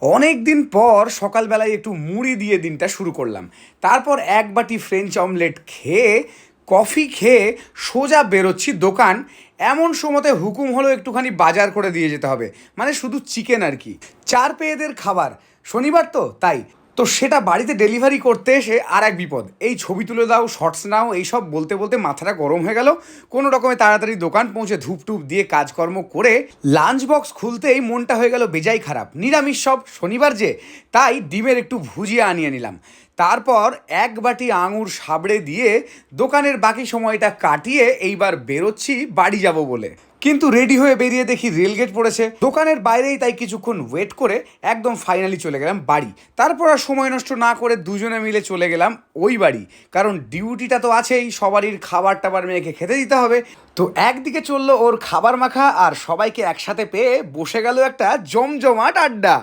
অনেক দিন পর সকালবেলায় একটু মুড়ি দিয়ে দিনটা শুরু করলাম। তারপর এক বাটি ফ্রেঞ্চ অমলেট খেয়ে, কফি খেয়ে সোজা বেরোচ্ছি দোকান। এমন সময়তে হুকুম হলো একটুখানি বাজার করে দিয়ে যেতে হবে, মানে শুধু চিকেন আর কি। চার পেয়েদের খাবার, শনিবার তো তাই। তো সেটা বাড়িতে ডেলিভারি করতে এসে আর এক বিপদ, এই ছবি তুলে দাও, শর্টস নাও, এইসব বলতে বলতে মাথাটা গরম হয়ে গেল। কোনো রকমে তাড়াতাড়ি দোকান পৌঁছে ধূপ টুপ দিয়ে কাজকর্ম করে লাঞ্চ বক্স খুলতেই মনটা হয়ে গেল বেজায় খারাপ। নিরামিষ সব, শনিবার যে, তাই ডিমের একটু ভুজিয়া আনিয়ে নিলাম। তারপর এক বাটি আঙুর সাবড়ে দিয়ে দোকানের বাকি সময়টা কাটিয়ে এইবার বেরোচ্ছি বাড়ি যাব বলে। কিন্তু রেডি হয়ে বেরিয়ে দেখি রেলগেট পড়েছে দোকানের বাইরেই, তাই কিছুক্ষণ ওয়েট করে একদম ফাইনালি চলে গেলাম বাড়ি। তারপর আর সময় নষ্ট না করে দুজনে মিলে চলে গেলাম ওই বাড়ি, কারণ ডিউটিটা তো আছেই, সবারই খাবার টাবার মেয়েকে খেতে দিতে হবে। তো একদিকে চললো ওর খাবার মাখা, আর সবাইকে একসাথে পেয়ে বসে গেল একটা জমজমাট আড্ডা।